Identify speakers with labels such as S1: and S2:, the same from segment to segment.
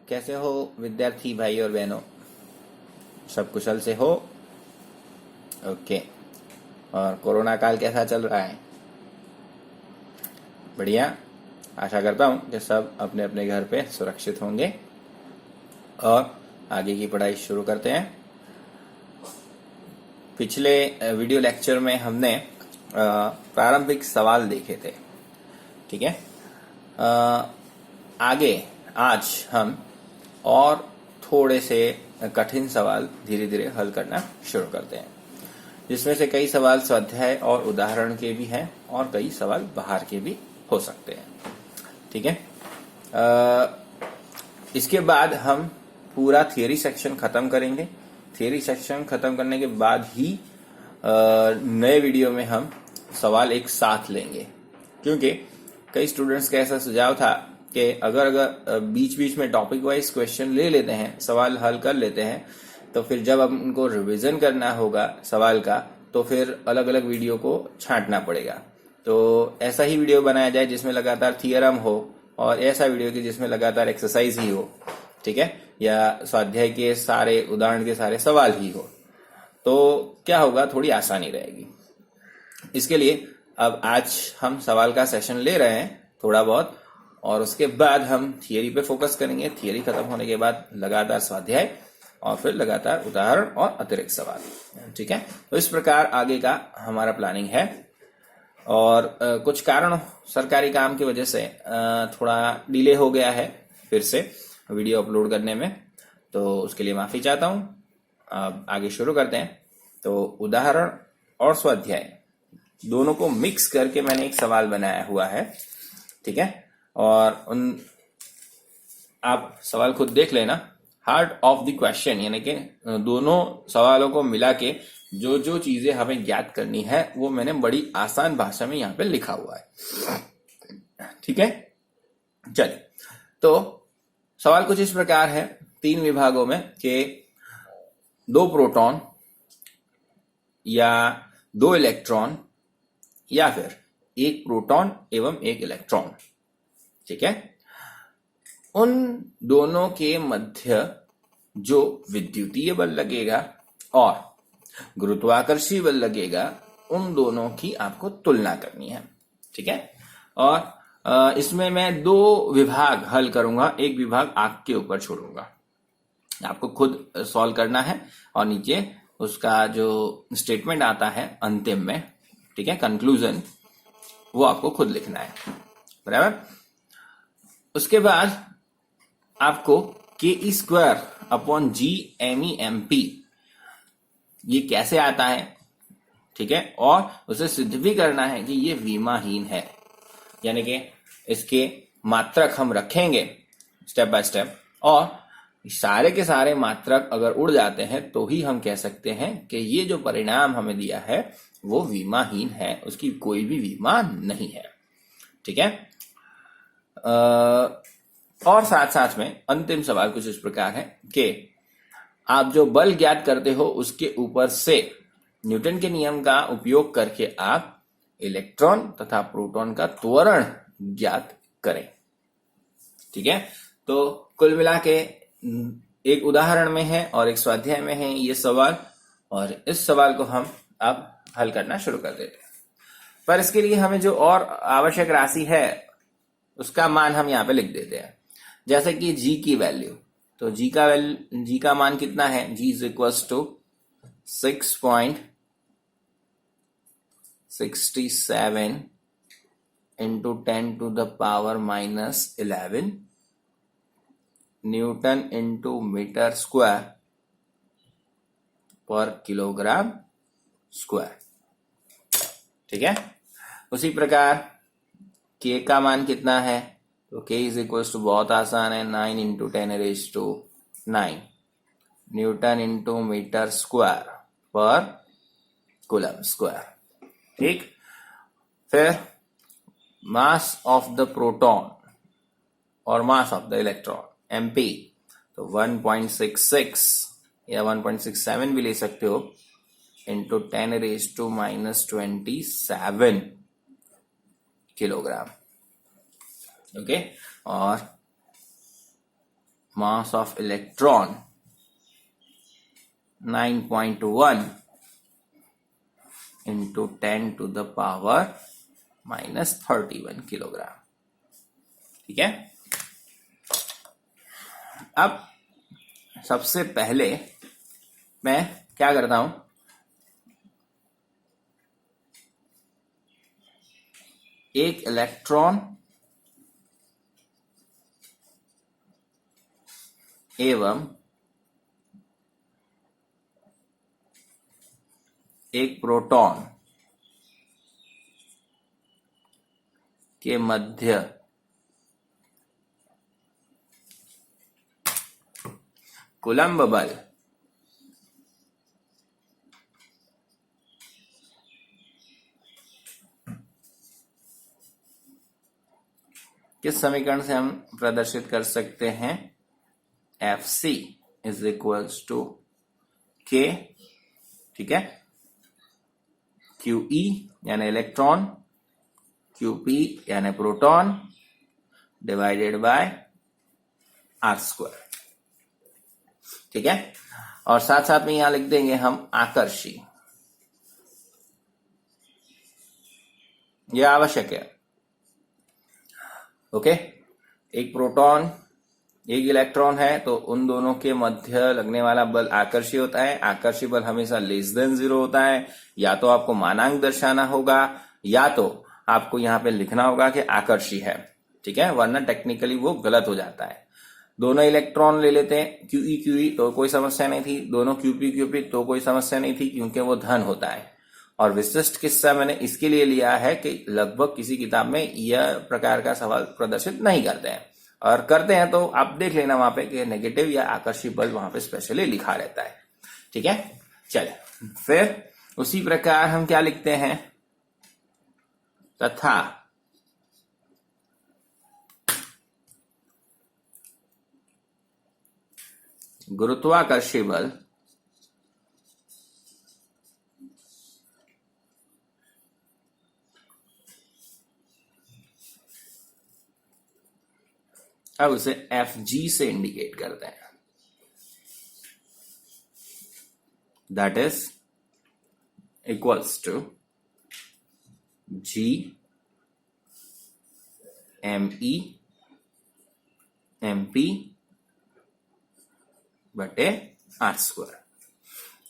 S1: कैसे हो विद्यार्थी भाई और बहनों? सब कुशल से हो? ओके। और कोरोना काल कैसा चल रहा है? बढ़िया। आशा करता हूँ कि सब अपने अपने घर पे सुरक्षित होंगे और आगे की पढ़ाई शुरू करते हैं। पिछले वीडियो लेक्चर में हमने प्रारंभिक सवाल देखे थे, ठीक है। आगे आज हम और थोड़े से कठिन सवाल धीरे धीरे हल करना शुरू करते हैं, जिसमें से कई सवाल स्वाध्याय और उदाहरण के भी हैं और कई सवाल बाहर के भी हो सकते हैं, ठीक है। इसके बाद हम पूरा थियरी सेक्शन खत्म करेंगे। थियरी सेक्शन खत्म करने के बाद ही नए वीडियो में हम सवाल एक साथ लेंगे, क्योंकि कई स्टूडेंट्स का ऐसा सुझाव था कि अगर बीच बीच में टॉपिक वाइज क्वेश्चन ले लेते हैं, सवाल हल कर लेते हैं, तो फिर जब अब उनको रिवीजन करना होगा सवाल का तो फिर अलग अलग वीडियो को छांटना पड़ेगा। तो ऐसा ही वीडियो बनाया जाए जिसमें लगातार थियरम हो और ऐसा वीडियो की जिसमें लगातार एक्सरसाइज ही हो, ठीक है, या स्वाध्याय के सारे उदाहरण के सारे सवाल ही हो, तो क्या होगा, थोड़ी आसानी रहेगी। इसके लिए अब आज हम सवाल का सेशन ले रहे हैं थोड़ा बहुत, और उसके बाद हम थियरी पे फोकस करेंगे। थियरी खत्म होने के बाद लगातार स्वाध्याय और फिर लगातार उदाहरण और अतिरिक्त सवाल, ठीक है। तो इस प्रकार आगे का हमारा प्लानिंग है। और कुछ कारण सरकारी काम की वजह से थोड़ा डिले हो गया है फिर से वीडियो अपलोड करने में, तो उसके लिए माफी चाहता हूं। अब आगे शुरू करते हैं। तो उदाहरण और स्वाध्याय दोनों को मिक्स करके मैंने एक सवाल बनाया हुआ है, ठीक है। और आप सवाल खुद देख लेना। हार्ट ऑफ द क्वेश्चन यानी कि दोनों सवालों को मिला के जो जो चीजें हमें ज्ञात करनी है वो मैंने बड़ी आसान भाषा में यहाँ पे लिखा हुआ है, ठीक है। चलिए, तो सवाल कुछ इस प्रकार है, 3 विभागों में कि 2 प्रोटॉन या 2 इलेक्ट्रॉन या फिर 1 प्रोटॉन एवं 1 इलेक्ट्रॉन, ठीक है, उन दोनों के मध्य जो विद्युतीय बल लगेगा और गुरुत्वाकर्षीय बल लगेगा, उन दोनों की आपको तुलना करनी है, ठीक है। और इसमें मैं 2 विभाग हल करूंगा, एक विभाग आपके ऊपर छोड़ूंगा, आपको खुद सॉल्व करना है और नीचे उसका जो स्टेटमेंट आता है अंतिम में, ठीक है, कंक्लूजन, वो आपको खुद लिखना है, बराबर। उसके बाद आपको k² अपॉन g_MEmP ये कैसे आता है, ठीक है, और उसे सिद्ध भी करना है कि ये विमाहीन है, यानी कि इसके मात्रक हम रखेंगे स्टेप बाय स्टेप, और सारे के सारे मात्रक अगर उड़ जाते हैं तो ही हम कह सकते हैं कि ये जो परिणाम हमें दिया है वो विमाहीन है, उसकी कोई भी विमा नहीं है, ठीक है। और साथ साथ में अंतिम सवाल कुछ इस प्रकार है कि आप जो बल ज्ञात करते हो उसके ऊपर से न्यूटन के नियम का उपयोग करके आप इलेक्ट्रॉन तथा प्रोटॉन का त्वरण ज्ञात करें, ठीक है। तो कुल मिला के एक उदाहरण में है और एक स्वाध्याय में है ये सवाल, और इस सवाल को हम अब हल करना शुरू कर देते हैं। पर इसके लिए हमें जो और आवश्यक राशि है उसका मान हम यहाँ पे लिख देते हैं, जैसे कि g की वैल्यू। तो g का मान कितना है, g is equals to 6.67 into 10⁻⁻11 newton into metre square पर किलोग्राम स्क्वायर, ठीक है। उसी प्रकार k का मान कितना है, तो k इज इक्वल्स टू, बहुत आसान है, 9 into 10⁻⁹ newton into metre square पर कूलम स्क्वायर, ठीक। फिर मास ऑफ द प्रोटॉन और mass of the electron mp, तो 1.66 या 1.67 भी ले सकते हो, इंटू 10⁻⁻27 किलोग्राम, ओके। और mass of electron 9.1 into 10 to the power -31 kilogram. ठीक है। अब सबसे पहले मैं क्या करता हूं, एक इलेक्ट्रॉन एवं एक प्रोटॉन के मध्य कूलम्ब बल किस समीकरण से हम प्रदर्शित कर सकते हैं? Fc is equals to K, ठीक है, QE यानी इलेक्ट्रॉन, QP यानी प्रोटॉन डिवाइडेड बाय R²। ठीक है। और साथ साथ में यहां लिख देंगे हम आकर्षी, यह आवश्यक है। ओके, एक प्रोटॉन एक इलेक्ट्रॉन है तो उन दोनों के मध्य लगने वाला बल आकर्षी होता है। आकर्षी बल हमेशा लेस देन 0 होता है। या तो आपको मानांक दर्शाना होगा या तो आपको यहां पे लिखना होगा कि आकर्षी है। ठीक है, वरना टेक्निकली वो गलत हो जाता है। दोनों इलेक्ट्रॉन ले लेते हैं, QE QE तो कोई समस्या नहीं थी, दोनों QP QP तो कोई समस्या नहीं थी, क्योंकि वो धन होता है। और विशिष्ट किस्सा मैंने इसके लिए लिया है कि लगभग किसी किताब में यह प्रकार का सवाल प्रदर्शित नहीं करते हैं, और करते हैं तो आप देख लेना वहां पे कि नेगेटिव या आकर्षी बल वहां पे स्पेशली लिखा रहता है। ठीक है, चले फिर उसी प्रकार हम क्या लिखते हैं, तथा गुरुत्वाकर्षी बल अब उसे Fg से इंडिकेट करते हैं। That is equals to G ME MP बटे R²।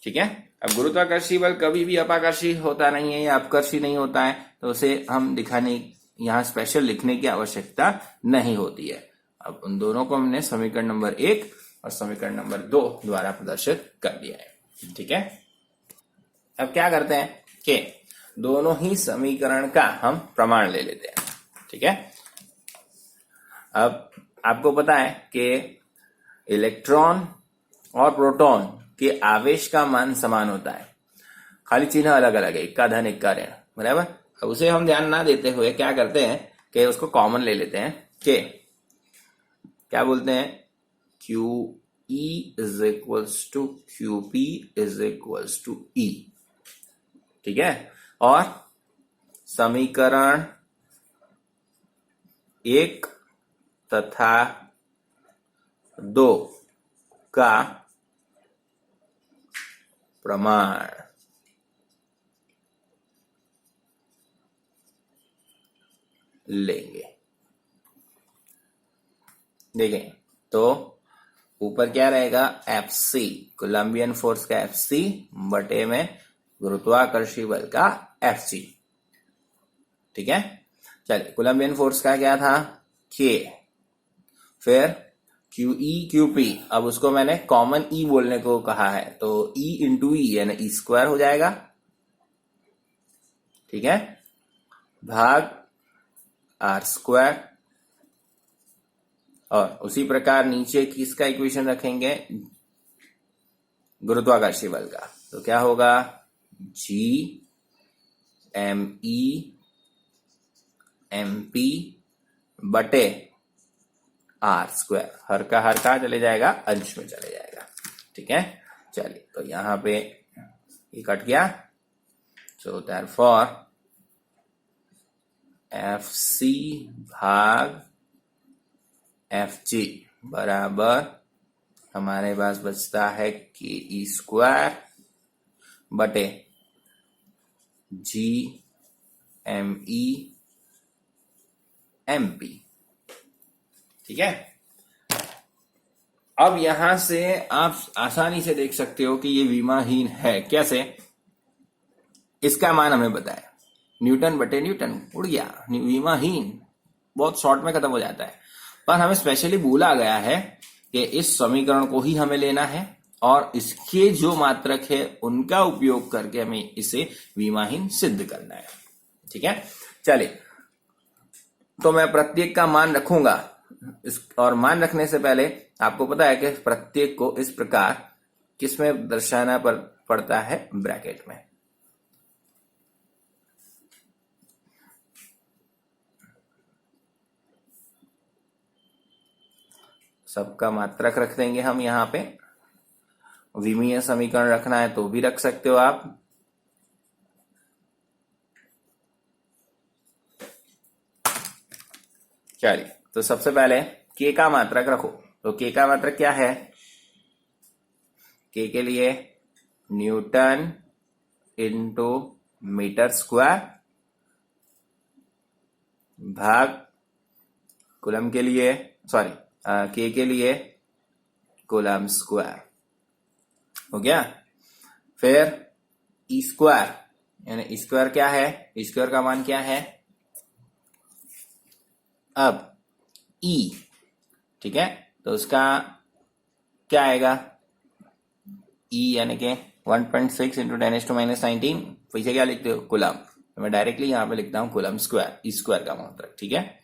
S1: ठीक है। अब गुरुत्वाकर्षी बल कभी भी अपाकर्षी होता नहीं है या अपकर्षी नहीं होता है, तो उसे हम दिखाने यहां स्पेशल लिखने की आवश्यकता नहीं होती है। अब उन दोनों को हमने समीकरण नंबर 1 और समीकरण नंबर 2 द्वारा प्रदर्शित कर दिया है। ठीक है। अब क्या करते हैं कि दोनों ही समीकरण का हम प्रमाण ले लेते हैं। ठीक है। अब आपको पता है कि इलेक्ट्रॉन और प्रोटॉन के आवेश का मान समान होता है, खाली चिन्ह अलग अलग है, एक का धन एक का ऋण, बराबर। अब उसे हम ध्यान ना देते हुए क्या करते हैं कि उसको कॉमन ले लेते हैं कि क्या बोलते हैं, QE is equals to QP is equals to E। ठीक है। और समीकरण 1 तथा 2 का प्रमाण लेंगे। देखें तो ऊपर क्या रहेगा, Fc कोलंबियन फोर्स का Fc बटे में गुरुत्वाकर्षी बल का Fg। ठीक है। चलिए, कोलंबियन फोर्स का क्या था, K, फिर QE QP, अब उसको मैंने कॉमन E बोलने को कहा है, तो E इंटू E यानी E² हो जाएगा। ठीक है, भाग R²। और उसी प्रकार नीचे किसका इक्वेशन रखेंगे, गुरुत्वाकर्षी बल का, तो क्या होगा, G ME MP बटे R²। हर का चले जाएगा, अंश में चले जाएगा। ठीक है। चलिए, तो यहां पे ये कट गया, सो देयरफॉर Fc भाग Fg बराबर हमारे पास बचता है के ई स्क्वायर बटे G M E M P. ठीक है, अब यहां से आप आसानी से देख सकते हो कि ये विमाहीन है। कैसे? इसका मान हमें बताया, न्यूटन बटे न्यूटन, उड़ गया, विमाहीन, बहुत शॉर्ट में खत्म हो जाता है। पर हमें स्पेशली बोला गया है कि इस समीकरण को ही हमें लेना है और इसके जो मात्रक है उनका उपयोग करके हमें इसे विमाहीन सिद्ध करना है। ठीक है, चलिए, तो मैं प्रत्येक का मान रखूंगा और मान रखने से पहले आपको पता है कि प्रत्येक को इस प्रकार किसमें दर्शाना पड़ता है? ब्रैकेट में। सबका मात्रक रख देंगे हम यहां पे। विमीय समीकरण रखना है तो भी रख सकते हो आप। चलिए, तो सबसे पहले के का मात्रक रखो। तो के का मात्रक क्या है? के लिए न्यूटन इंटू मीटर स्क्वायर भाग कूलम के लिए, सॉरी, के लिए कूलम स्क्वायर हो गया। फिर ई स्क्वायर, यानी स्क्वायर क्या है? स्क्वायर का मान क्या है? अब ई, ठीक है, तो उसका क्या आएगा? ई यानी कि 1.6 इंटू 10⁻⁻19। पीछे क्या लिखते हो? कूलम। तो मैं डायरेक्टली यहां पे लिखता हूं कूलम स्क्वायर, ई स्क्वायर का मात्रक। ठीक है,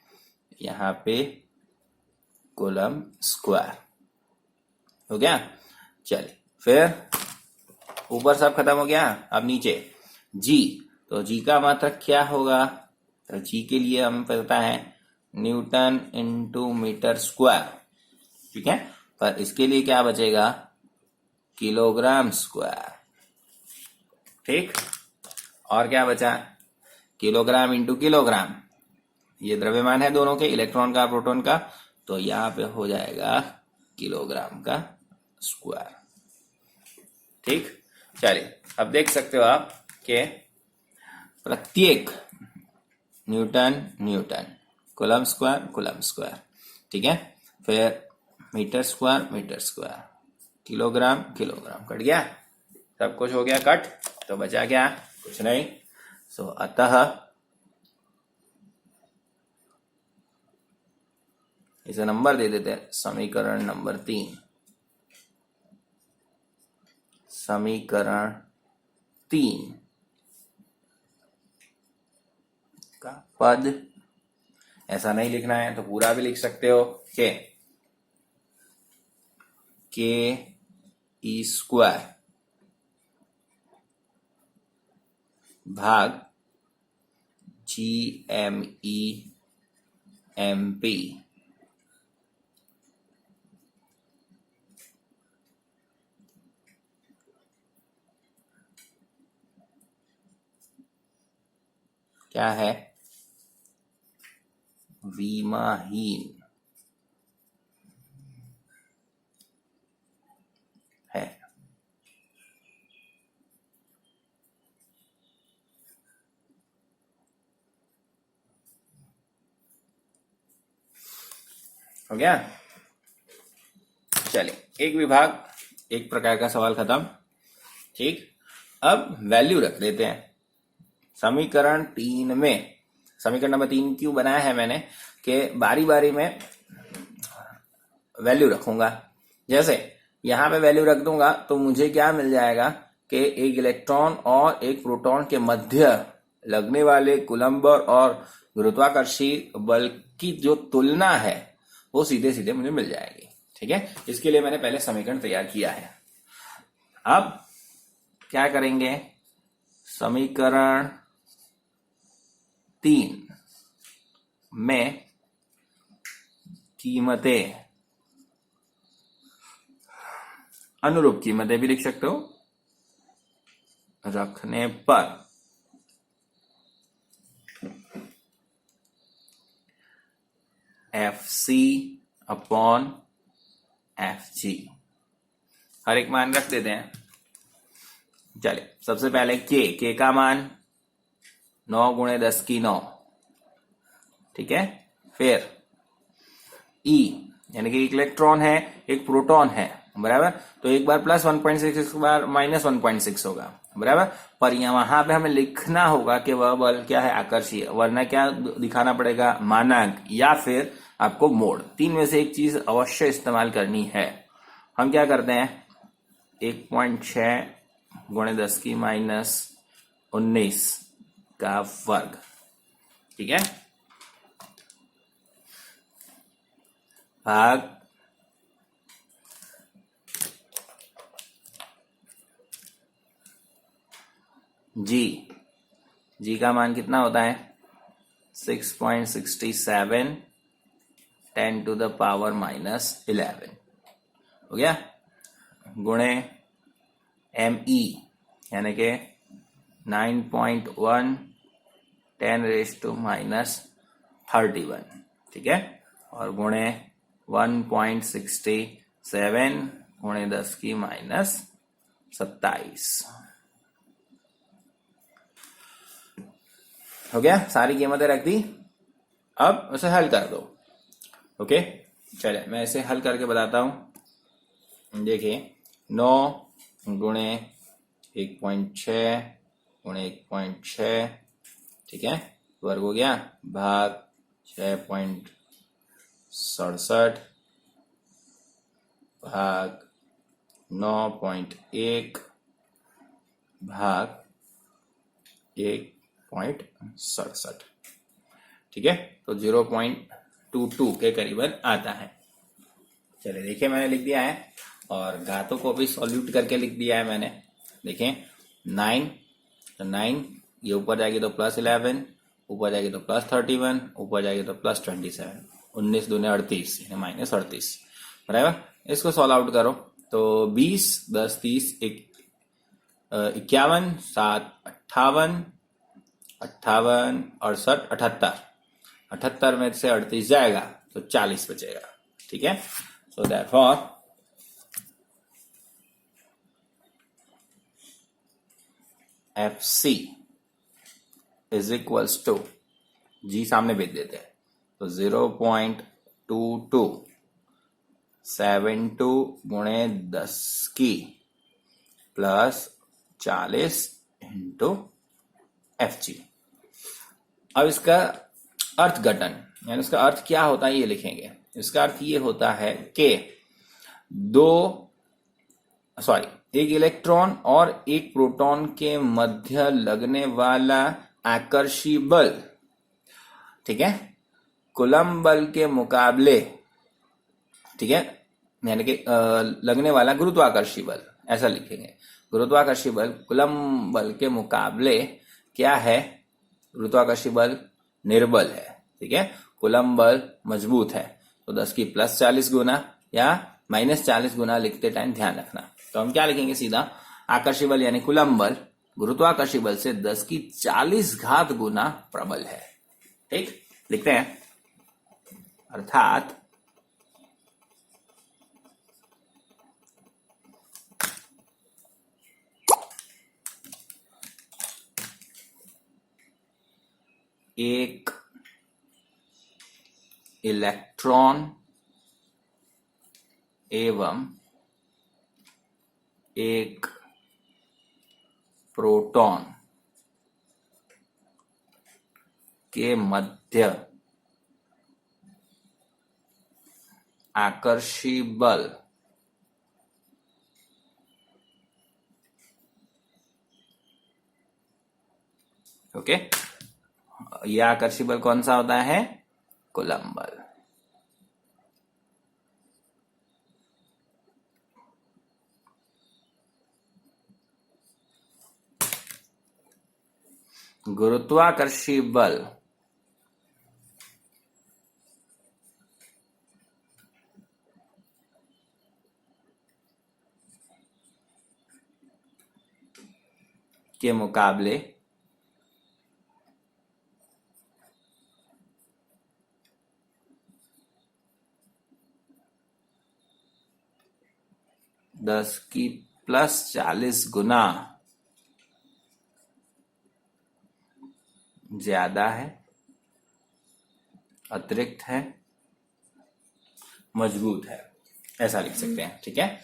S1: यहां पे कूलम स्क्वायर हो गया। चलिए, फिर ऊपर सब खत्म हो गया। अब नीचे जी, तो जी का मात्रक क्या होगा? तो जी के लिए हमें पता है न्यूटन इंटू मीटर स्क्वायर। ठीक है, पर इसके लिए क्या बचेगा? Kilogram square. ठीक, और क्या बचा? किलोग्राम इंटू किलोग्राम, ये द्रव्यमान है दोनों के, इलेक्ट्रॉन का प्रोटॉन का, तो यहां पे हो जाएगा किलोग्राम का स्क्वायर। ठीक, चलिए, अब देख सकते हो आप कि प्रत्येक न्यूटन न्यूटन, कूलम स्क्वायर, ठीक है, फिर मीटर स्क्वायर, किलोग्राम कट गया, सब कुछ हो गया कट, तो बचा क्या? कुछ नहीं। सो अतः इसे नंबर दे देते हैं, समीकरण नंबर 3। समीकरण 3 का पद ऐसा नहीं लिखना है तो पूरा भी लिख सकते हो के ई स्क्वायर भाग G M E M P क्या है? विमाहीन है। हो गया। चलिए, एक विभाग, एक प्रकार का सवाल खत्म। ठीक, अब वैल्यू रख देते हैं समीकरण 3 में। समीकरण नंबर 3 क्यों बनाया है मैंने कि बारी बारी में वैल्यू रखूंगा। जैसे यहां पे वैल्यू रख दूंगा तो मुझे क्या मिल जाएगा कि एक इलेक्ट्रॉन और एक प्रोटॉन के मध्य लगने वाले कूलम्ब और गुरुत्वाकर्षी बल की जो तुलना है वो सीधे सीधे मुझे मिल जाएगी। ठीक है, इसके लिए मैंने पहले समीकरण तैयार किया है। अब क्या करेंगे? समीकरण 3 में कीमतें, अनुरूप कीमतें भी लिख सकते हो, रखने पर एफ सी अपॉन Fg। हर एक मान रख देते हैं। चलिए सबसे पहले के का मान 9 गुणे 10 की 9, ठीक है। फिर E यानी कि एक इलेक्ट्रॉन है एक प्रोटॉन है, बराबर। तो एक बार प्लस 1.6 एक बार माइनस 1.6 होगा, बराबर। पर यहाँ वहां पे हमें लिखना होगा कि वह बल क्या है, आकर्षीय, वरना क्या दिखाना पड़ेगा, मानांक या फिर आपको मोड। तीन में से एक चीज अवश्य इस्तेमाल करनी है। हम क्या करते हैं, 1.6 गुणे 10 की माइनस 19 का वर्ग, ठीक है, भाग जी का मान कितना होता है, 6.67 10 टू द पावर माइनस 11 हो गया, गुणे ME यानी कि 9.1 10 रेज टू माइनस 31, ठीक है, और गुणे 1.67 गुणे 10 की माइनस 27 हो गया। सारी कीमतें रख दी, अब उसे हल कर दो। ओके, चलिए मैं इसे हल करके बताता हूं। देखिए 9 गुणे 1.6 गुणे 1.6, ठीक है, वर्ग हो गया, भाग 6.67 भाग 9.1 भाग 1.67, ठीक है। तो 0.22 के करीबन आता है। चलिए देखिए मैंने लिख दिया है और घातों को भी सॉल्यूट करके लिख दिया है मैंने। देखिए 9, तो 9 ये ऊपर जाएगी तो प्लस 11, ऊपर जाएगी तो प्लस 31, ऊपर जाएगी तो प्लस 27, 19 दूने 38 यानी माइनस 38, बराबर। इसको सॉल्व आउट करो तो 20 10 30 51 7 58 58 68 78, 78 में से 38 जाएगा तो 40 बचेगा, ठीक है। So therefore FC is equals to, जी सामने भेज देते हैं, तो 0.2272 गुणे 10 की प्लस 40 इंटू FG। अब इसका अर्थघटन यानी इसका अर्थ क्या होता है ये लिखेंगे। इसका अर्थ ये होता है कि एक इलेक्ट्रॉन और एक प्रोटॉन के मध्य लगने वाला आकर्षी बल, ठीक है, कूलम्ब बल के मुकाबले, ठीक है, यानी कि लगने वाला गुरुत्वाकर्षी बल, ऐसा लिखेंगे। गुरुत्वाकर्षी बल कूलम्ब बल के मुकाबले क्या है, गुरुत्वाकर्षी बल निर्बल है, ठीक है। कूलम्ब बल मजबूत है, तो 10 की प्लस 40 गुना या माइनस 40 गुना लिखते टाइम ध्यान रखना। तो हम क्या लिखेंगे सीधा, आकर्षी बल यानी कूलम्ब बल गुरुत्वाकर्षी बल से 10 की 40 घात गुना प्रबल है, ठीक। लिखते हैं, अर्थात एक इलेक्ट्रॉन एवं एक प्रोटॉन के मध्य आकर्षी बल ओके, यह आकर्षी बल कौन सा होता है, कूलम्ब बल। गुरुत्वाकर्षी बल के मुकाबले 10 की प्लस 40 गुना ज्यादा है, अतिरिक्त है, मजबूत है, ऐसा लिख सकते हैं। ठीक है।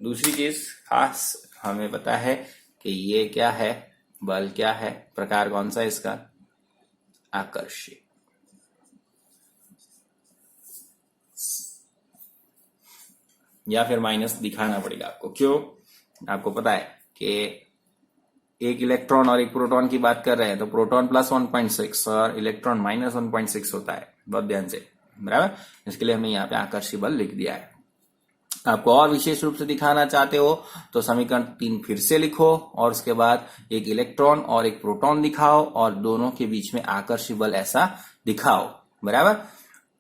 S1: दूसरी चीज खास हमें पता है कि ये क्या है, बल क्या है, प्रकार कौन सा है इसका, आकर्षी। या फिर माइनस दिखाना पड़ेगा आपको। क्यों? आपको पता है कि एक इलेक्ट्रॉन और एक प्रोटॉन की बात कर रहे हैं तो प्रोटॉन प्लस 1.6 और इलेक्ट्रॉन माइनस 1.6 होता है, बहुत ध्यान से, बराबर। इसके लिए हमने यहाँ पे आकर्षी बल लिख दिया है। आपको और विशेष रूप से दिखाना चाहते हो तो समीकरण 3 फिर से लिखो और उसके बाद एक इलेक्ट्रॉन और एक प्रोटॉन दिखाओ और दोनों के बीच में आकर्षी बल ऐसा दिखाओ, बराबर।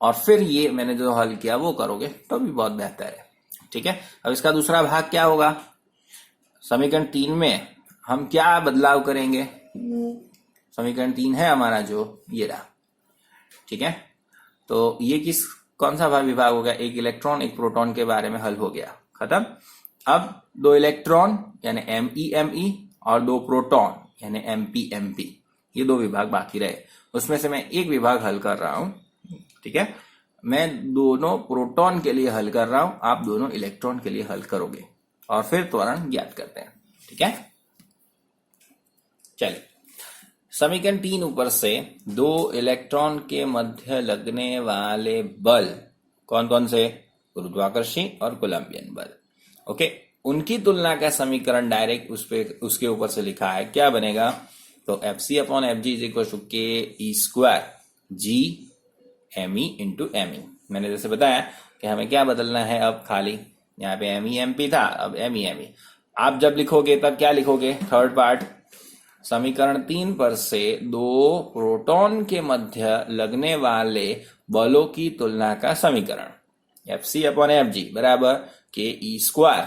S1: और फिर ये मैंने जो हल किया वो करोगे तो भी बहुत बेहतर है। ठीक है। अब इसका दूसरा भाग क्या होगा, समीकरण 3 में हम क्या बदलाव करेंगे। समीकरण 3 है हमारा जो ये रहा। ठीक है। तो ये कौन सा विभाग हो गया, एक इलेक्ट्रॉन एक प्रोटॉन के बारे में हल हो गया, खत्म। अब 2 इलेक्ट्रॉन यानी MeMe और 2 प्रोटॉन यानी MpMp, ये 2 विभाग बाकी रहे। उसमें से मैं एक विभाग हल कर रहा हूं। ठीक है। मैं दोनों प्रोटॉन के लिए हल कर रहा हूं, आप दोनों इलेक्ट्रॉन के लिए हल करोगे और फिर त्वरण ज्ञात करते हैं। ठीक है। चलिए, समीकरण 3 ऊपर से 2 इलेक्ट्रॉन के मध्य लगने वाले बल कौन कौन से, गुरुत्वाकर्षी और कोलंबियन बल। ओके, उनकी तुलना का समीकरण डायरेक्ट उसके ऊपर से लिखा है, क्या बनेगा, तो Fc/Fg is equal to Ke² G_Me/Me। मैंने जैसे बताया कि हमें क्या बदलना है, अब खाली यहाँ पे MeMp था, अब MeMe। आप जब लिखोगे तब क्या लिखोगे, थर्ड पार्ट, समीकरण 3 पर से 2 प्रोटॉन के मध्य लगने वाले बलों की तुलना का समीकरण Fc/Fg बराबर Ke²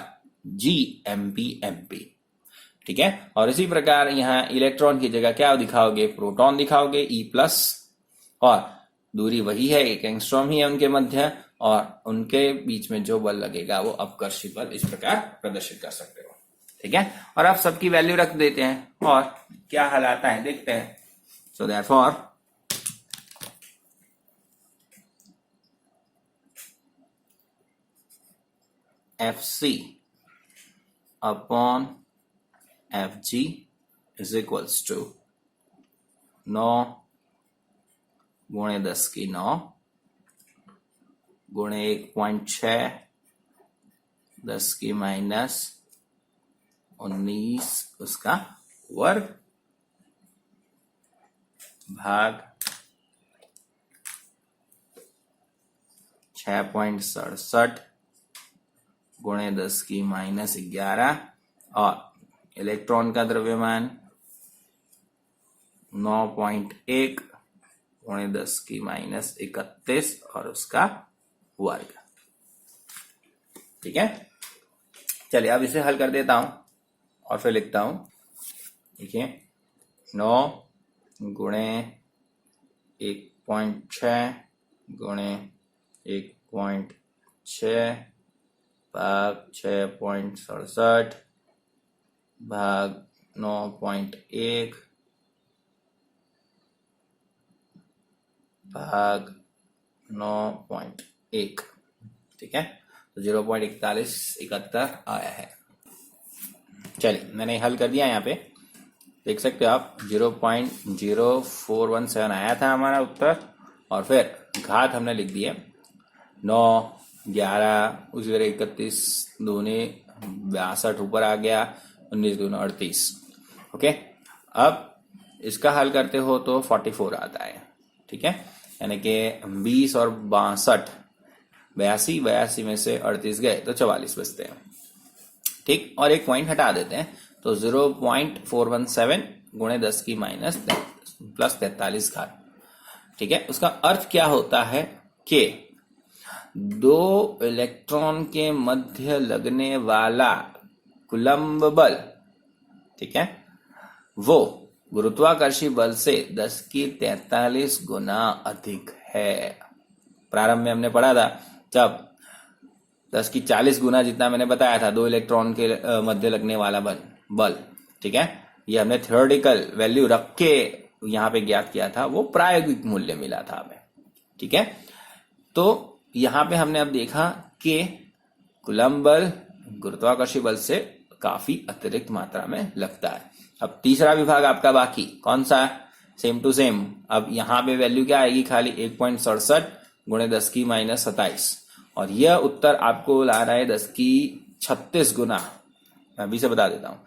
S1: G_Mp/Mp। ठीक है। और इसी प्रकार यहाँ इलेक्ट्रॉन की जगह क्या दिखाओगे, प्रोटॉन दिखाओगे E+, और दूरी वही है, 1 एंगस्ट्रॉम ही है उनके मध्य, और उनके बीच में जो बल लगेगा वो अपकर्षी बल इस प्रकार प्रदर्शित कर सकते हो। ठीक है। और आप सबकी वैल्यू रख देते हैं और क्या हल आता है देखते हैं। So therefore Fc/Fg is equals to 9 गुणे 10 की 9 गुणे 1.6 10 की -19 उसका वर्ग भाग 6.67 गुणे 10 की -11 और इलेक्ट्रॉन का द्रव्यमान 9.1 गुणे 10 की -31 और उसका वर्ग। ठीक है। चलिए अब इसे हल कर देता हूं और फिर लिखता हूं। देखिए 9 गुणे 1.6 गुणे 1.6 भाग 6.67 भाग 9.1 भाग 9.1। ठीक है। तो 0.4171 आया है। चलिए मैंने हल कर दिया, यहाँ पे देख सकते हो आप 0.0417 आया था हमारा उत्तर, और फिर घात हमने लिख दिए 9 11 उसी तरह 31 दूनी 62 ऊपर आ गया, 19 दूनी 38। ओके, अब इसका हल करते हो तो 44 आता है। ठीक है, यानी कि 20 और 62 82 में से 38 गए तो 44 बचते हैं। ठीक, और एक पॉइंट हटा देते हैं तो 0.417 गुणे 10 की -+43 घात। ठीक है, उसका अर्थ क्या होता है कि 2 इलेक्ट्रॉन के मध्य लगने वाला कुलंब बल, ठीक है, वो गुरुत्वाकर्षी बल से 10 की 43 गुना अधिक है। प्रारंभ में हमने पढ़ा था जब 10 की 40 गुना जितना मैंने बताया था 2 इलेक्ट्रॉन के मध्य लगने वाला बल, ठीक है। ये हमने थ्योरेटिकल वैल्यू रख के यहाँ पे ज्ञात किया था, वो प्रायोगिक मूल्य मिला था हमें, ठीक है। तो यहाँ पे हमने अब देखा कि कूलम्ब बल गुरुत्वाकर्षण बल से काफी अतिरिक्त मात्रा में लगता है। अब तीसरा विभाग आपका बाकी कौन सा, सेम टू सेम। अब यहाँ पे वैल्यू क्या आएगी, खाली 1.67 गुणे 10 की माइनस 27, और यह उत्तर आपको ला रहा है 10 की 36 गुना, मैं अभी से बता देता हूँ,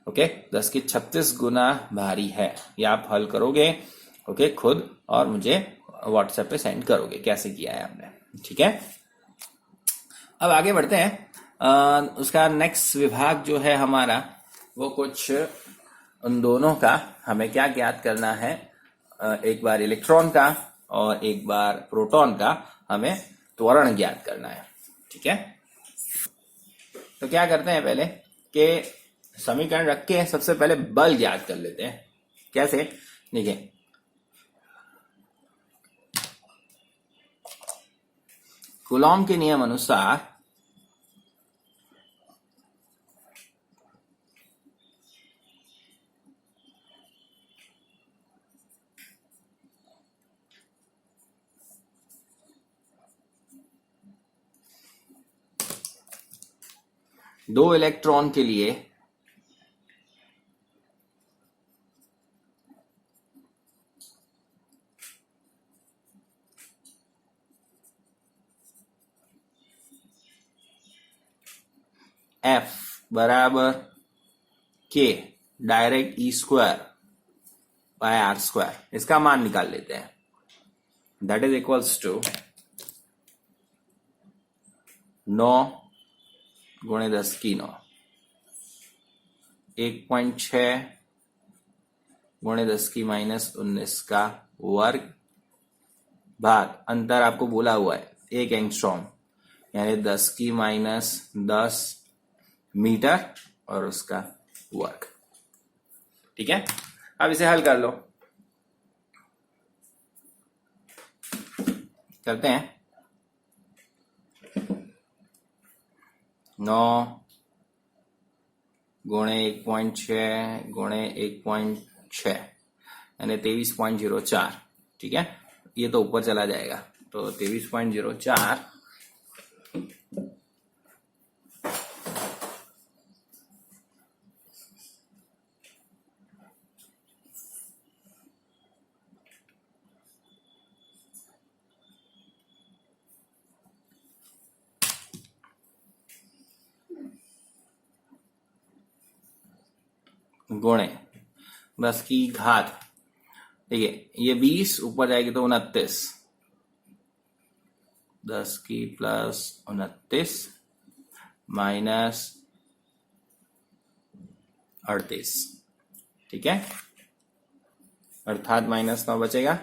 S1: ओके। 10 की 36 गुना भारी है। ये आप हल करोगे, ओके, खुद, और मुझे व्हाट्सएप पे सेंड करोगे कैसे किया है आपने, ठीक है। अब आगे बढ़ते हैं। उसका नेक्स्ट विभाग जो है हमारा, वो कुछ उन दोनों का हमें क्या ज्ञात करना है, एक बार इलेक्ट्रॉन का और एक बार प्रोटॉन का हमें त्वरण ज्ञात करना है, ठीक है। तो क्या करते हैं पहले कि समीकरण रख के सबसे पहले बल ज्ञात कर लेते हैं। कैसे, देखिए, कूलॉम के नियम अनुसार दो इलेक्ट्रॉन के लिए F बराबर K direct E square by R square, इसका मान निकाल लेते हैं। दैट इज इक्वल्स टू 9 गुणे 10 की 9, 1.6 गुणे 10 की माइनस 19 का वर्ग, भाग अंतर आपको बोला हुआ है 1 एंगस्ट्रॉम, यानी 10 की माइनस 10 मीटर और उसका वर्ग, ठीक है। अब इसे हल कर लो, करते हैं। 9 गुणे 1.6 गुणे 1.6 यानी 23.04, ठीक है। ये तो ऊपर चला जाएगा, तो 23.04 गुणे 10 की घात, देखिए ये 20 ऊपर जाएगी तो 29, 10 की प्लस 29 माइनस 38, ठीक है, अर्थात -9 बचेगा,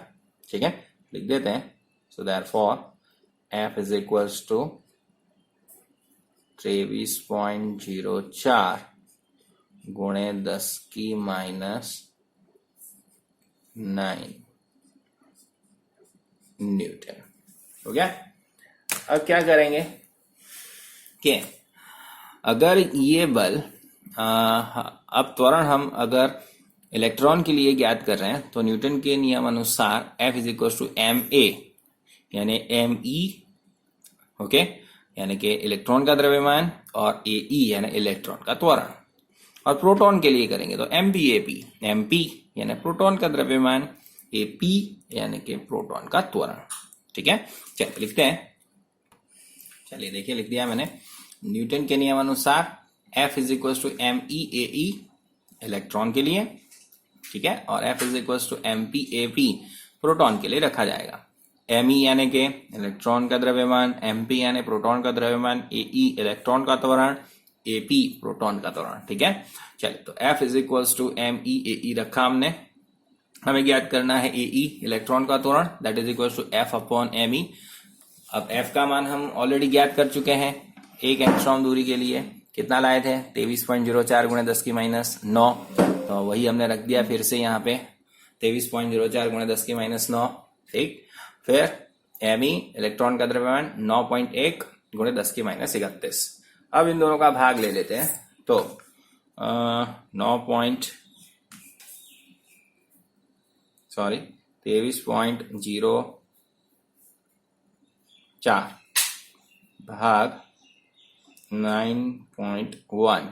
S1: ठीक है। लिख देते हैं। So therefore F is equals to 23.04 गुणे 10 की माइनस 9 न्यूटन हो गया। अब क्या करेंगे कि अगर ये बल अब त्वरण हम अगर इलेक्ट्रॉन के लिए ज्ञात कर रहे हैं तो न्यूटन के नियम अनुसार F is equal to ma यानी me, ओके, यानी कि इलेक्ट्रॉन का द्रव्यमान, और ae यानी इलेक्ट्रॉन का त्वरण। और प्रोटॉन के लिए करेंगे तो mp यानी प्रोटॉन का द्रव्यमान, ap यानी कि प्रोटॉन का त्वरण, ठीक है। चलिए लिखते हैं। चलिए देखिए, लिख दिया मैंने। न्यूटन के नियम अनुसार F is equal to meae electron के लिए, ठीक है, और F is equal to mpap proton के लिए रखा जाएगा। me यानी कि इलेक्ट्रॉन का द्रव्यमान, mp यानी प्रोटॉन का द्रव्यमान, ae इलेक्ट्रॉन का त्वरण, ap प्रोटॉन का त्वरण, ठीक है। चलिए तो F is equal to meae रखा हमने। हमें ज्ञात करना है ae इलेक्ट्रॉन का त्वरण, that is equal to F upon me। अब F का मान हम ऑलरेडी ज्ञात कर चुके हैं। 1 एंगस्ट्रॉम दूरी के लिए कितना लाए थे, 23.04 गुणे 10 की माइनस 9, तो वही हमने रख दिया फिर से यहाँ पे 23.04 गुणे 10 की माइनस 9, ठीक। फिर me इलेक्ट्रॉन का द्रव्यमान 9.1 गुणे 10 की माइनस 31। अब इन दोनों का भाग ले लेते हैं, तो 23.04 भाग 9.1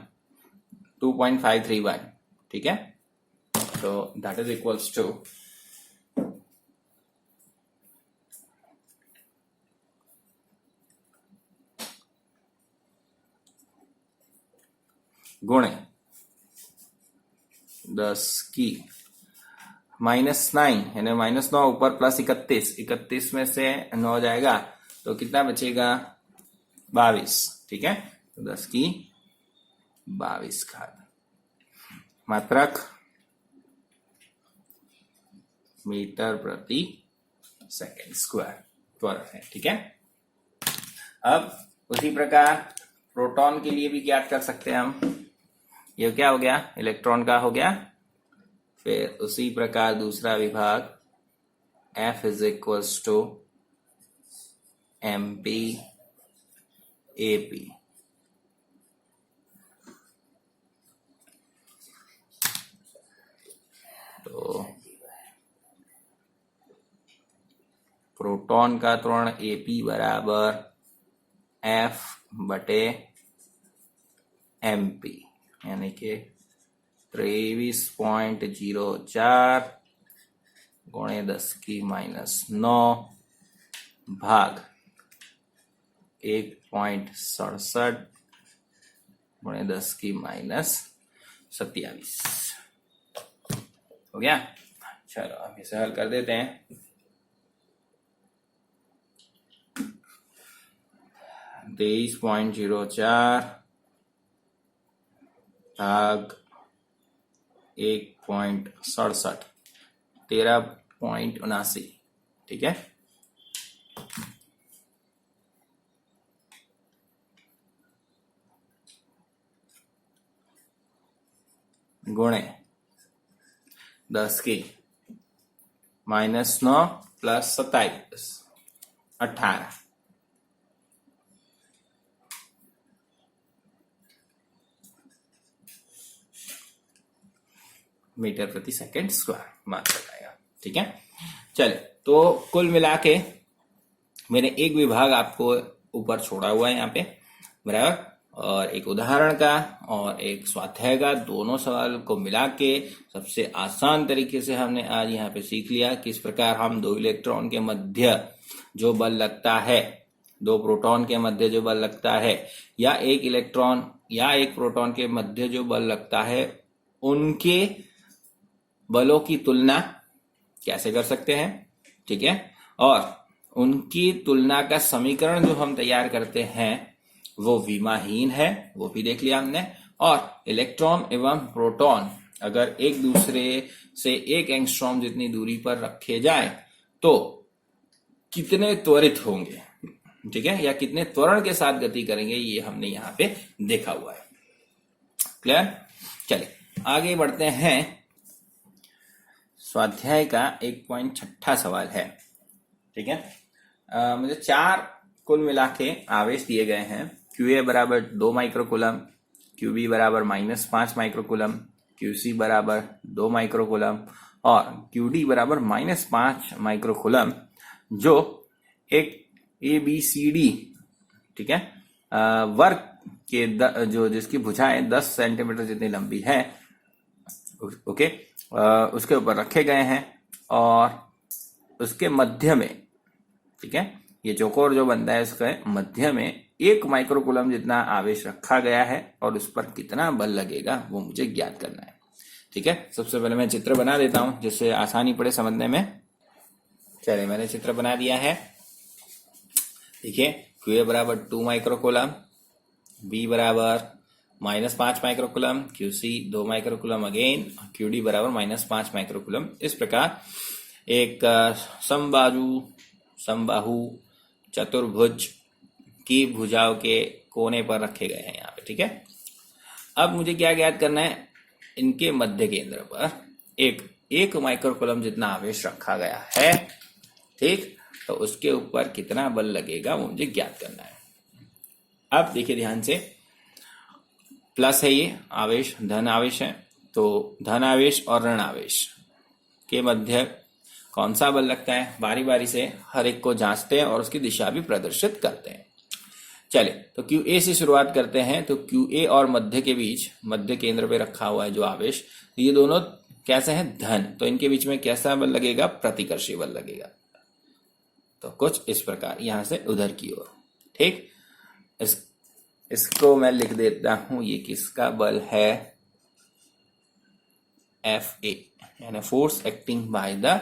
S1: 2.531, ठीक है। तो दैट इज इक्वल्स टू गुणे 10 की -9 यानी -9 ऊपर प्लस 31 में से 9 जाएगा तो कितना बचेगा 22, ठीक है। तो 10 की 22 घात मात्रक मीटर प्रति सेकेंड स्क्वायर त्वरण है, ठीक है। अब उसी प्रकार प्रोटॉन के लिए भी ज्ञात कर सकते हैं हम। ये क्या हो गया, इलेक्ट्रॉन का हो गया। फिर उसी प्रकार दूसरा विभाग F is equals to MP AP। तो प्रोटॉन का त्वरण AP बराबर F बटे MP यानी कि 23.04 गुणे 10 की -9 भाग 1.67 गुणे 10 की -27 हो गया। चलो अब इसे हल कर देते हैं। तेईस पॉइंट 04 भाग 1.67 13.79, ठीक है। गुणे 10 की -9 प्लस 27 18 मीटर प्रति सेकंड स्क्वायर मात्रक आएगा, ठीक है। चलिए, तो कुल मिला के मैंने एक विभाग आपको ऊपर छोड़ा हुआ है यहाँ पे, बराबर, और एक उदाहरण का और एक स्वाध्याय का, दोनों सवाल को मिला के सबसे आसान तरीके से हमने आज यहाँ पे सीख लिया किस प्रकार हम दो इलेक्ट्रॉन के मध्य जो बल लगता है, दो प्रोटॉन के मध्य जो बल लगता है, या एक इलेक्ट्रॉन या एक प्रोटॉन के मध्य जो बल लगता है, उनके बलों की तुलना कैसे कर सकते हैं, ठीक है। और उनकी तुलना का समीकरण जो हम तैयार करते हैं वो विमाहीन है, वो भी देख लिया हमने। और इलेक्ट्रॉन एवं प्रोटॉन अगर एक दूसरे से 1 एंगस्ट्रॉम जितनी दूरी पर रखे जाए तो कितने त्वरित होंगे, ठीक है, या कितने त्वरण के साथ गति करेंगे, ये हमने यहाँ पे देखा हुआ है। क्लियर। चलिए आगे बढ़ते हैं। स्वाध्याय का 1.6 सवाल है, ठीक है। मुझे 4 कुल मिला के आवेश दिए गए हैं। QA बराबर 2 माइक्रोकूलम, QB बराबर -5 माइक्रोकूलम, QC बराबर 2 माइक्रोकूलम और QD बराबर -5 माइक्रोकूलम, जो एक ABCD, ठीक है, वर्ग के जो जिसकी भुजाएं 10 सेंटीमीटर जितनी लंबी है, ओके, उसके ऊपर रखे गए हैं और उसके मध्य में, ठीक है, ये चौकोर जो बनता है उसके मध्य में 1 माइक्रोकूलम जितना आवेश रखा गया है और उस पर कितना बल लगेगा वो मुझे ज्ञात करना है, ठीक है। सबसे पहले मैं चित्र बना देता हूं जिससे आसानी पड़े समझने में। चलिए मैंने चित्र बना दिया है। देखिए QA बराबर 2 माइक्रोकूलम, B बराबर -5 microcoulomb, QC 2 microcoulomb again, QD बराबर -5 माइक्रोकूलम। इस प्रकार एक समबाहु चतुर्भुज की भुजाओं के कोने पर रखे गए हैं यहाँ पे, ठीक है। अब मुझे क्या ज्ञात करना है, इनके मध्य केंद्र पर एक माइक्रोकूलम जितना आवेश रखा गया है, ठीक, तो उसके ऊपर कितना बल लगेगा वो मुझे ज्ञात करना है। अब देखिए ध्यान से, प्लस है ये आवेश, धन आवेश है, तो धन आवेश और ऋण आवेश के मध्य कौन सा बल लगता है, बारी बारी से हर एक को जांचते हैं और उसकी दिशा भी प्रदर्शित करते हैं। चले तो QA से शुरुआत करते हैं। तो QA और मध्य के बीच, मध्य केंद्र पे रखा हुआ है जो आवेश, ये दोनों कैसे हैं, धन, तो इनके बीच में कैसा बल लगेगा, प्रतिकर्षी बल लगेगा। तो कुछ इस प्रकार यहां से उधर की ओर, ठीक। इसको मैं लिख देता हूं, ये किसका बल है, FA, यानी force acting by the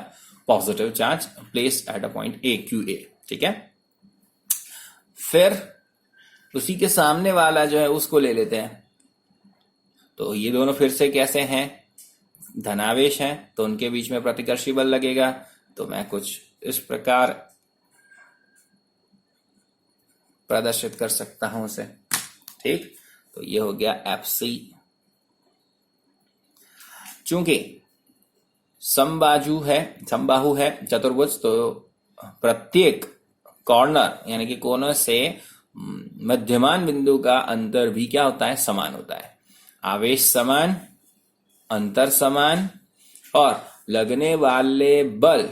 S1: positive charge placed at a point A, QA, ठीक है। फिर उसी के सामने वाला जो है उसको ले लेते हैं। तो ये दोनों फिर से कैसे हैं, धनावेश हैं, तो उनके बीच में प्रतिकर्षी बल लगेगा। तो मैं कुछ इस प्रकार प्रदर्शित कर सकता हूं उसे, ठीक। तो ये हो गया FC। चूंकि समबाहु है चतुर्भुज, तो प्रत्येक कॉर्नर यानी कि कोनों से मध्यमान बिंदु का अंतर भी क्या होता है, समान होता है। आवेश समान, अंतर समान, और लगने वाले बल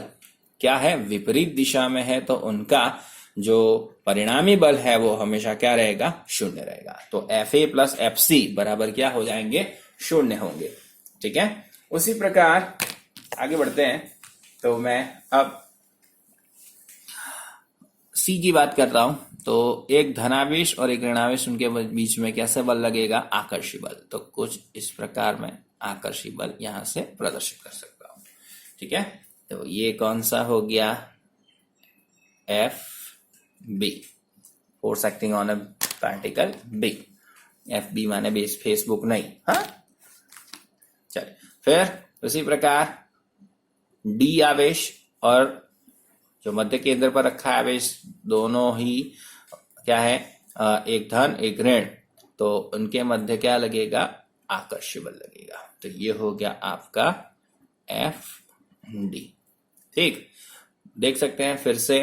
S1: क्या है, विपरीत दिशा में है, तो उनका जो परिणामी बल है वो हमेशा क्या रहेगा, शून्य रहेगा। तो FA प्लस FC बराबर क्या हो जाएंगे, शून्य होंगे, ठीक है। उसी प्रकार आगे बढ़ते हैं। तो मैं अब C की बात कर रहा हूं। तो एक धनावेश और एक ऋणावेश, उनके बीच में कैसे बल लगेगा, आकर्षी बल। तो कुछ इस प्रकार मैं आकर्षी बल यहां से प्रदर्शित कर सकता हूं, ठीक है। तो ये कौन सा हो गया, FB, force acting on a particle B। FB माने बेस, फेसबुक नहीं, हाँ। चलिए फिर उसी प्रकार D आवेश और जो मध्य केंद्र पर रखा है आवेश, दोनों ही क्या है, एक धन एक ऋण, तो उनके मध्य क्या लगेगा, आकर्षी बल लगेगा। तो ये हो गया आपका FD, ठीक। देख सकते हैं फिर से,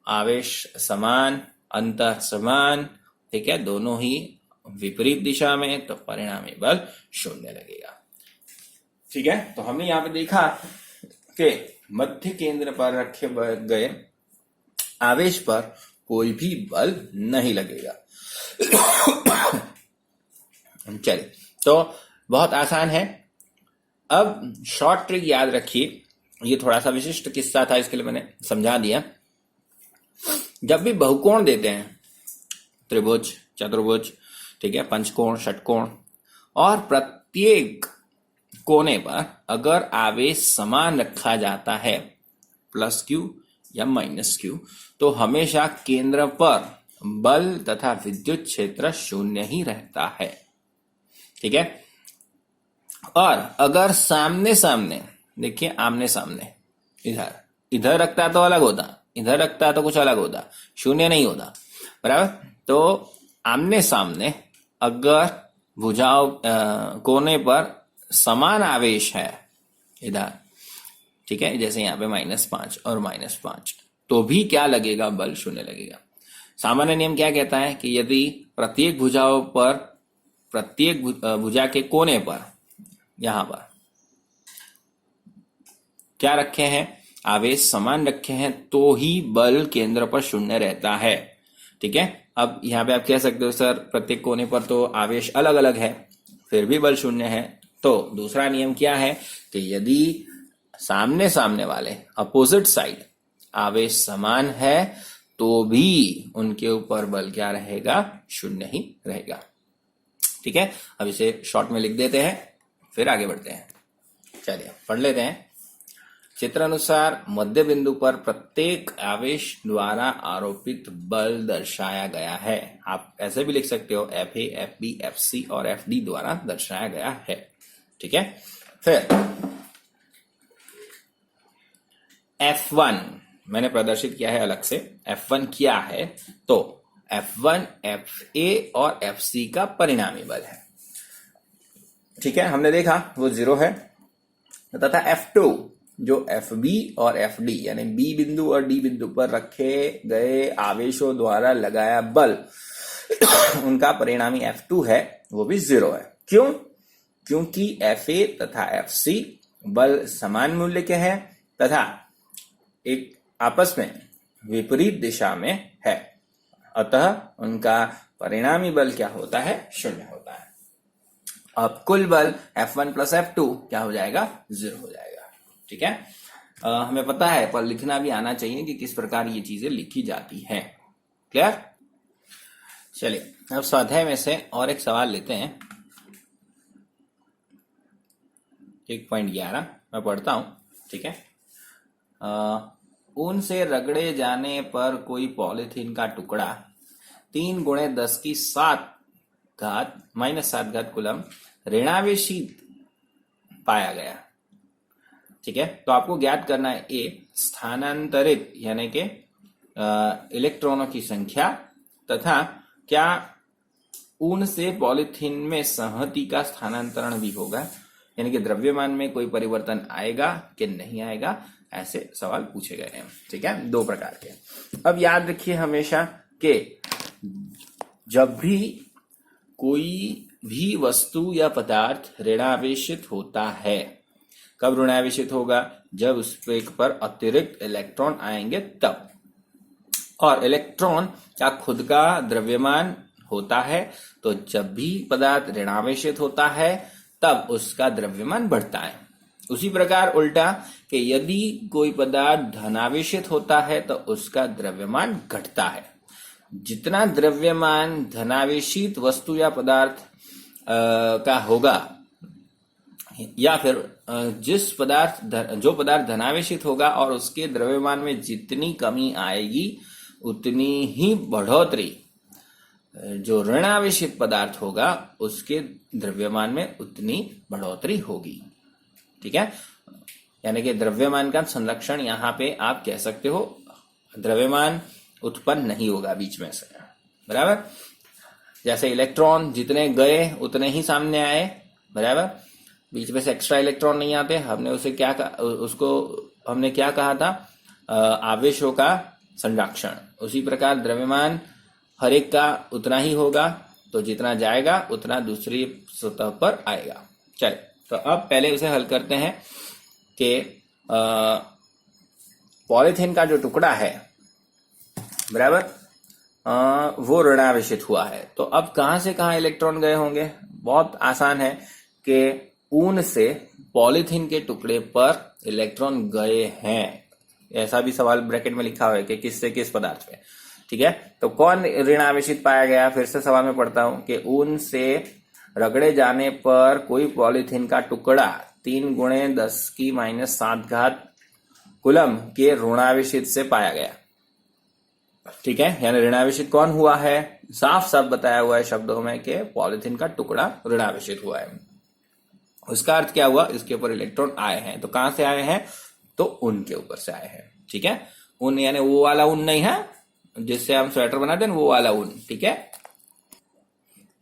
S1: आवेश समान, अंतर समान, ठीक है, दोनों ही विपरीत दिशा में, तो परिणामी बल शून्य लगेगा, ठीक है। तो हमने यहां पे देखा कि मध्य केंद्र पर रखे गए आवेश पर कोई भी बल नहीं लगेगा। चलिए, तो बहुत आसान है। अब शॉर्ट ट्रिक याद रखिए, ये थोड़ा सा विशिष्ट किस्सा था, इसके लिए मैंने समझा दिया। जब भी बहुकोण देते हैं, त्रिभुज, चतुर्भुज, ठीक है, पंचकोण, षटकोण, और प्रत्येक कोने पर अगर आवेश समान रखा जाता है, +Q या -Q, तो हमेशा केंद्र पर बल तथा विद्युत क्षेत्र शून्य ही रहता है, ठीक है। और अगर सामने सामने, देखिए आमने सामने, इधर रखता तो अलग होता, इधर रखता तो कुछ अलग होता, शून्य नहीं होता, बराबर। तो आमने सामने अगर भुजाओं कोने पर समान आवेश है इधर, ठीक है, जैसे यहाँ पे -5 और -5, तो भी क्या लगेगा, बल शून्य लगेगा। सामान्य नियम क्या कहता है कि यदि प्रत्येक भुजाओं पर, प्रत्येक भुजा के कोने पर, यहां पर क्या रखे हैं, आवेश समान रखे हैं, तो ही बल केंद्र पर शून्य रहता है, ठीक है। अब यहाँ पे आप कह सकते हो सर प्रत्येक कोने पर तो आवेश अलग अलग है, फिर भी बल शून्य है। तो दूसरा नियम क्या है कि यदि सामने सामने वाले, अपोजिट साइड, आवेश समान है, तो भी उनके ऊपर बल क्या रहेगा, शून्य ही रहेगा, ठीक है। अब इसे शॉर्ट में लिख देते हैं, फिर आगे बढ़ते हैं। चलिए पढ़ लेते हैं। चित्रानुसार मध्य बिंदु पर प्रत्येक आवेश द्वारा आरोपित बल दर्शाया गया है। आप ऐसे भी लिख सकते हो, FA, FB, FC और FD द्वारा दर्शाया गया है, ठीक है। फिर F1 मैंने प्रदर्शित किया है अलग से। F1 क्या है, तो F1 FA और FC का परिणामी बल है, ठीक है। हमने देखा वो 0 है, तथा F2 जो FB और FD यानी B बिंदु और D बिंदु पर रखे गए आवेशों द्वारा लगाया बल, उनका परिणामी F2 है वो भी 0 है। क्यों? क्योंकि Fa तथा Fc बल समान मूल्य के हैं तथा एक आपस में विपरीत दिशा में है, अतः उनका परिणामी बल क्या होता है? 0 होता है। अब कुल बल F1 प्लस F2 क्या हो जाएगा? 0 हो जाएगा। ठीक है, हमें पता है पर लिखना भी आना चाहिए कि किस प्रकार ये चीजें लिखी जाती हैं। क्लियर? चलिए अब स्वाध्याय में से और एक सवाल लेते हैं। 1.11 मैं पढ़ता हूं। ठीक है, ऊन से रगड़े जाने पर कोई पॉलीथीन का टुकड़ा 3 गुणे 10 की 7 घात -7 कूलम ऋणावेशित पाया गया। ठीक है, तो आपको ज्ञात करना है ए स्थानांतरित यानी कि इलेक्ट्रॉनों की संख्या तथा क्या ऊन से पॉलीथीन में संहति का स्थानांतरण भी होगा, यानी कि द्रव्यमान में कोई परिवर्तन आएगा कि नहीं आएगा, ऐसे सवाल पूछे गए हैं। ठीक है, 2 प्रकार के। अब याद रखिए हमेशा कि जब भी कोई भी वस्तु या पदार्थ ऋणावेशित होता है, कब ऋणावेशित होगा? जब उस पर अतिरिक्त इलेक्ट्रॉन आएंगे तब। और इलेक्ट्रॉन का खुद का द्रव्यमान होता है, तो जब भी पदार्थ ऋणावेशित होता है तब उसका द्रव्यमान बढ़ता है। उसी प्रकार उल्टा कि यदि कोई पदार्थ धनावेशित होता है तो उसका द्रव्यमान घटता है। जितना द्रव्यमान धनावेशित वस्तु या पदार्थ का होगा, या फिर जो पदार्थ धनावेशित होगा और उसके द्रव्यमान में जितनी कमी आएगी उतनी ही बढ़ोतरी जो ऋणावेशित पदार्थ होगा उसके द्रव्यमान में उतनी बढ़ोतरी होगी। ठीक है, यानी कि द्रव्यमान का संरक्षण यहाँ पे आप कह सकते हो, द्रव्यमान उत्पन्न नहीं होगा बीच में से। बराबर, जैसे इलेक्ट्रॉन जितने गए उतने ही सामने आए, बराबर, बीच में से एक्स्ट्रा इलेक्ट्रॉन नहीं आते। हमने क्या कहा था? आवेशों का संरक्षण। उसी प्रकार द्रव्यमान हर एक का उतना ही होगा, तो जितना जाएगा उतना दूसरी सतह पर आएगा। चलिए, तो अब पहले उसे हल करते हैं कि पॉलीथीन का जो टुकड़ा है, बराबर, वो ऋणावेशित हुआ है। तो अब कहां से कहां इलेक्ट्रॉन गए होंगे? बहुत आसान है कि ऊन से पॉलीथीन के टुकड़े पर इलेक्ट्रॉन गए हैं। ऐसा भी सवाल ब्रैकेट में लिखा हुआ है कि किस से किस पदार्थ में। ठीक है, तो कौन ऋणावेशित पाया गया? फिर से सवाल में पढ़ता हूं कि ऊन से रगड़े जाने पर कोई पॉलीथीन का टुकड़ा 3 गुणे 10 की -7 घात कूलम के ऋणावेशित से पाया गया। ठीक है, यानी ऋणावेशित कौन हुआ है? साफ साफ बताया हुआ है शब्दों में कि पॉलीथीन का टुकड़ा ऋणावेशित हुआ है। उसका अर्थ क्या हुआ? इसके ऊपर इलेक्ट्रॉन आए हैं। तो कहां से आए हैं? तो ऊन के ऊपर से आए हैं। ठीक है, ऊन यानी वो वाला ऊन नहीं है जिससे हम स्वेटर बनाते हैं, वो वाला ऊन। ठीक है,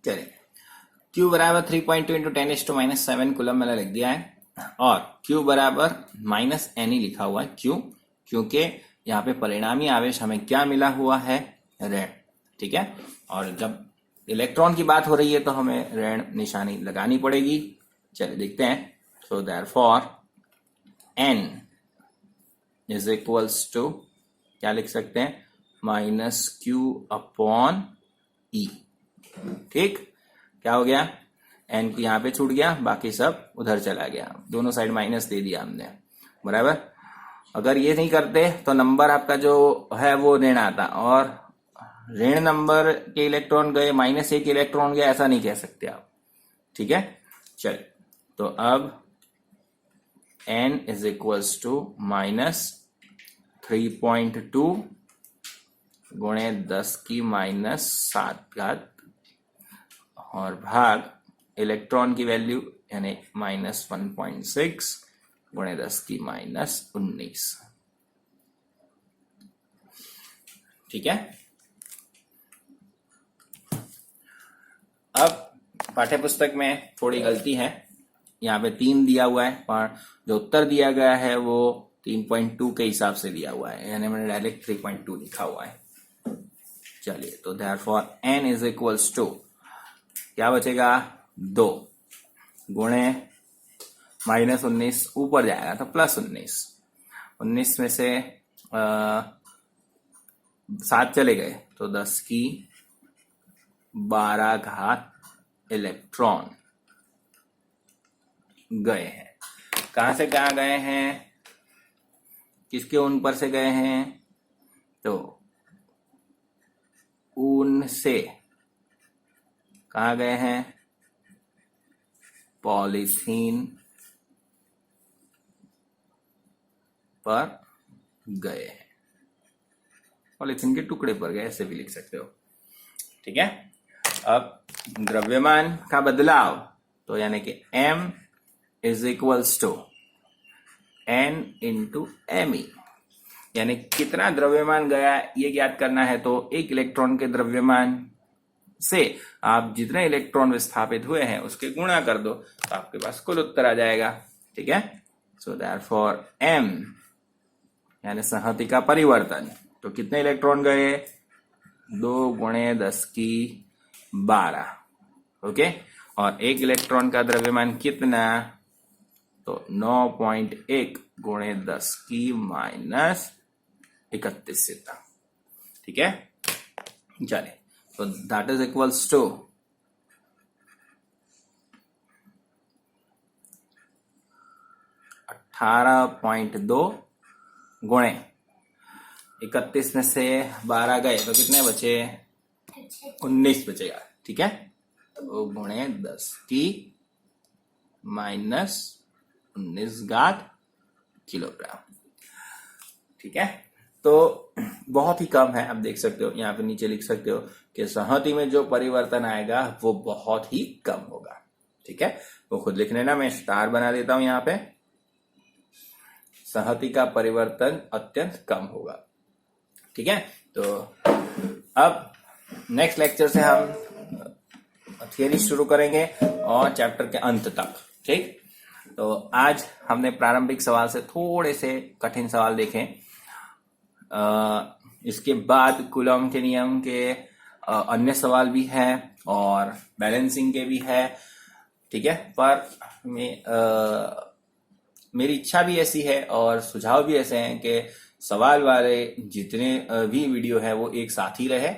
S1: चलिए, Q बराबर 3.2 × 10⁻⁻7 कूलम मैंने लिख दिया है, और Q बराबर -ne लिखा हुआ है। क्यों? क्योंकि यहाँ पे परिणामी आवेश हमें क्या मिला हुआ है? ऋण। ठीक है, और जब इलेक्ट्रॉन की बात हो रही है तो हमें ऋण निशानी लगानी पड़ेगी। चलिए देखते हैं। So therefore N is equals to क्या लिख सकते हैं? -Q/E। ठीक, क्या हो गया? N यहाँ पे छूट गया, बाकी सब उधर चला गया, दोनों साइड माइनस दे दिया हमने। बराबर, अगर ये नहीं करते तो नंबर आपका जो है वो ऋण आता, और ऋण नंबर के इलेक्ट्रॉन गए, -1 इलेक्ट्रॉन गया, ऐसा नहीं कह सकते आप। ठीक है, चलिए, तो अब N इज इक्वल्स टू -3.2 गुणे 10 की -7 घात और भाग इलेक्ट्रॉन की वैल्यू यानी -1.6 गुणे 10 की -19। ठीक है, अब पाठ्यपुस्तक में थोड़ी गलती है। यहाँ पे 3 दिया हुआ है, पर जो उत्तर दिया गया है वो 3.2 के हिसाब से दिया हुआ है, यानी मैंने डायरेक्ट 3.2 लिखा हुआ है। चलिए, तो therefore n is equals to क्या बचेगा 2 गुणे -19 ऊपर जाएगा तो +19, 19 में से 7 चले गए तो 10 की 12 घात इलेक्ट्रॉन गए हैं। कहां से कहां गए हैं, किसके उन पर से गए हैं, तो उन से कहां गए हैं, पॉलीथीन पर गए हैं, पॉलीथीन के टुकड़े पर गए, ऐसे भी लिख सकते हो। ठीक है, अब द्रव्यमान का बदलाव, तो यानी कि m is equals to n into M, यानी कितना द्रव्यमान गया ये ज्ञात करना है। तो एक इलेक्ट्रॉन के द्रव्यमान से आप जितने इलेक्ट्रॉन विस्थापित हुए हैं उसके गुणा कर दो तो आपके पास कुल उत्तर आ जाएगा। ठीक है, सो देयरफॉर m यानी संहति का परिवर्तन, तो कितने इलेक्ट्रॉन गए, 2 गुणे 10 की 12। ओके, और एक इलेक्ट्रॉन का द्रव्यमान कितना, तो 9.1 गुणे 10 की -31। ठीक है, चलिए, तो दैट इज इक्वल्स टू 18.2 गुणे 31 में से 12 गए तो कितने बचे, 19 बचेगा। ठीक है, तो गुणे 10 की -19 घात किलोग्राम। ठीक है, तो बहुत ही कम है, आप देख सकते हो यहाँ पे नीचे लिख सकते हो कि संहति में जो परिवर्तन आएगा वो बहुत ही कम होगा। ठीक है, वो खुद लिख लेना, मैं स्टार बना देता हूं यहाँ पे, संहति का परिवर्तन अत्यंत कम होगा। ठीक है, तो अब नेक्स्ट लेक्चर से हम थियरी शुरू करेंगे और चैप्टर के अंत तक। ठीक, तो आज हमने प्रारंभिक सवाल से थोड़े से कठिन सवाल देखे, इसके बाद कूलॉम के नियम के अन्य सवाल भी हैं और बैलेंसिंग के भी है। ठीक है, पर मेरी इच्छा भी ऐसी है और सुझाव भी ऐसे हैं कि सवाल वाले जितने भी वीडियो है वो एक साथ ही रहे,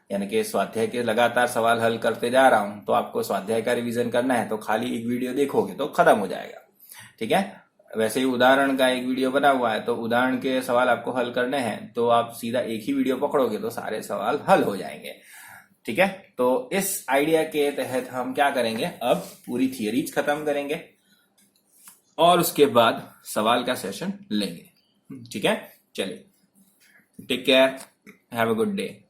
S1: यानी कि स्वाध्याय के लगातार सवाल हल करते जा रहा हूं, तो आपको स्वाध्याय का रिवीजन करना है तो खाली एक वीडियो देखोगे तो खत्म हो जाएगा। ठीक है, वैसे ही उदाहरण का एक वीडियो बना हुआ है, तो उदाहरण के सवाल आपको हल करने हैं तो आप सीधा एक ही वीडियो पकड़ोगे तो सारे सवाल हल हो जाएंगे। ठीक है, तो इस आइडिया के तहत हम क्या करेंगे, अब पूरी थियरीज खत्म करेंगे और उसके बाद सवाल का सेशन लेंगे। ठीक है, चलिए, take care, have a good day.